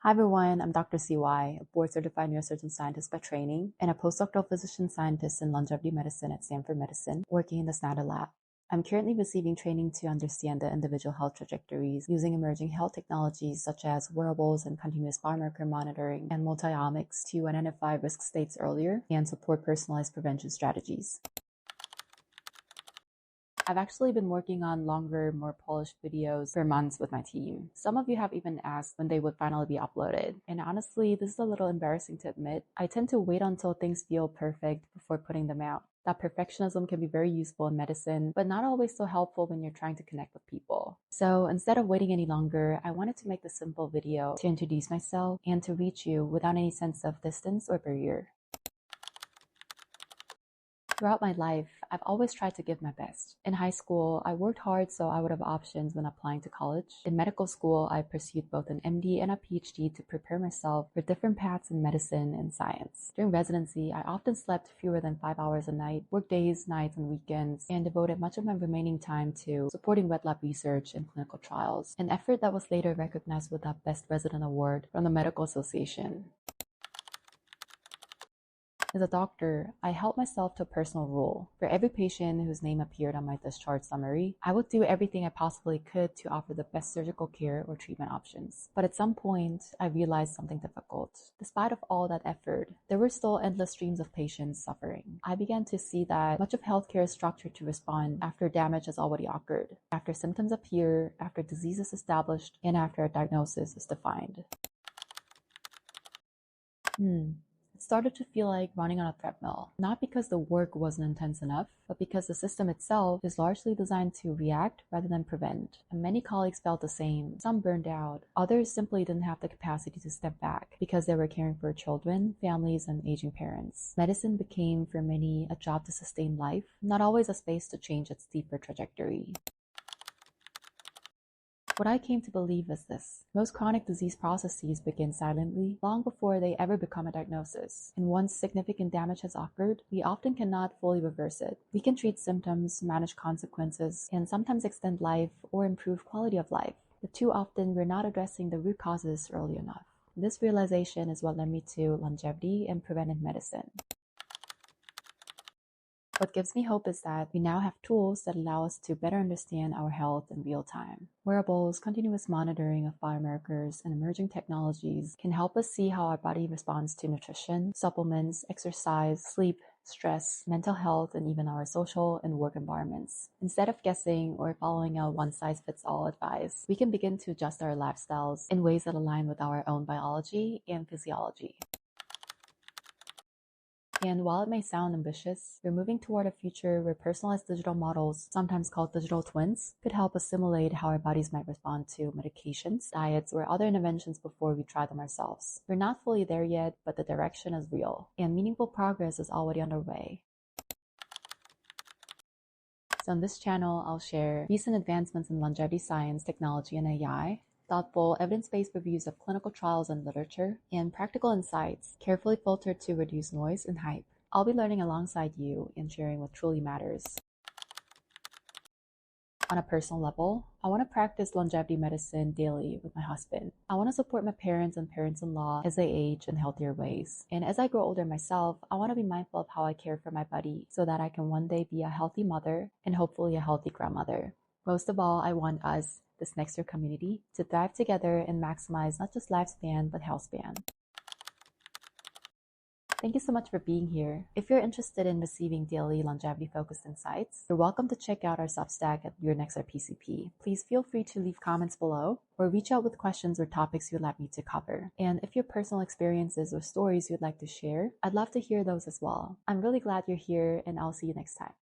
Hi everyone, I'm Dr. CY, a board-certified neurosurgeon scientist by training and a postdoctoral physician scientist in longevity medicine at Stanford Medicine, working in the Snyder Lab. I'm currently receiving training to understand the individual health trajectories using emerging health technologies such as wearables and continuous biomarker monitoring and multiomics to identify risk states earlier and support personalized prevention strategies. I've actually been working on longer, more polished videos for months with my team. Some of you have even asked when they would finally be uploaded. And honestly, this is a little embarrassing to admit. I tend to wait until things feel perfect before putting them out. That perfectionism can be very useful in medicine, but not always so helpful when you're trying to connect with people. So instead of waiting any longer, I wanted to make this simple video to introduce myself and to reach you without any sense of distance or barrier. Throughout my life, I've always tried to give my best. In high school, I worked hard so I would have options when applying to college. In medical school, I pursued both an MD and a PhD to prepare myself for different paths in medicine and science. During residency, I often slept fewer than 5 hours a night, worked days, nights, and weekends, and devoted much of my remaining time to supporting wet lab research and clinical trials, an effort that was later recognized with the Best Resident Award from the Medical Association. As a doctor, I held myself to a personal rule. For every patient whose name appeared on my discharge summary, I would do everything I possibly could to offer the best surgical care or treatment options. But at some point, I realized something difficult. Despite of all that effort, there were still endless streams of patients suffering. I began to see that much of healthcare is structured to respond after damage has already occurred, after symptoms appear, after disease is established, and after a diagnosis is defined. It started to feel like running on a treadmill, not because the work wasn't intense enough, but because the system itself is largely designed to react rather than prevent. And many colleagues felt the same. Some burned out. Others simply didn't have the capacity to step back because they were caring for children, families, and aging parents. Medicine became, for many, a job to sustain life, not always a space to change its deeper trajectory. What I came to believe is this. Most chronic disease processes begin silently, long before they ever become a diagnosis. And once significant damage has occurred, we often cannot fully reverse it. We can treat symptoms, manage consequences, and sometimes extend life or improve quality of life. But too often, we're not addressing the root causes early enough. This realization is what led me to longevity and preventive medicine. What gives me hope is that we now have tools that allow us to better understand our health in real time. Wearables, continuous monitoring of biomarkers, and emerging technologies can help us see how our body responds to nutrition, supplements, exercise, sleep, stress, mental health, and even our social and work environments. Instead of guessing or following a one-size-fits-all advice, we can begin to adjust our lifestyles in ways that align with our own biology and physiology. And while it may sound ambitious, we're moving toward a future where personalized digital models, sometimes called digital twins, could help us simulate how our bodies might respond to medications, diets, or other interventions before we try them ourselves. We're not fully there yet, but the direction is real, and meaningful progress is already underway. So on this channel, I'll share recent advancements in longevity science, technology, and AI, thoughtful, evidence-based reviews of clinical trials and literature, and practical insights, carefully filtered to reduce noise and hype. I'll be learning alongside you and sharing what truly matters. On a personal level, I want to practice longevity medicine daily with my husband. I want to support my parents and parents-in-law as they age in healthier ways. And as I grow older myself, I want to be mindful of how I care for my body so that I can one day be a healthy mother and hopefully a healthy grandmother. Most of all, I want us, this next year community, to thrive together and maximize not just lifespan, but health span. Thank you so much for being here. If you're interested in receiving daily longevity-focused insights, you're welcome to check out our Substack at Your Next RPCP. Please feel free to leave comments below or reach out with questions or topics you'd like me to cover. And if you have personal experiences or stories you'd like to share, I'd love to hear those as well. I'm really glad you're here, and I'll see you next time.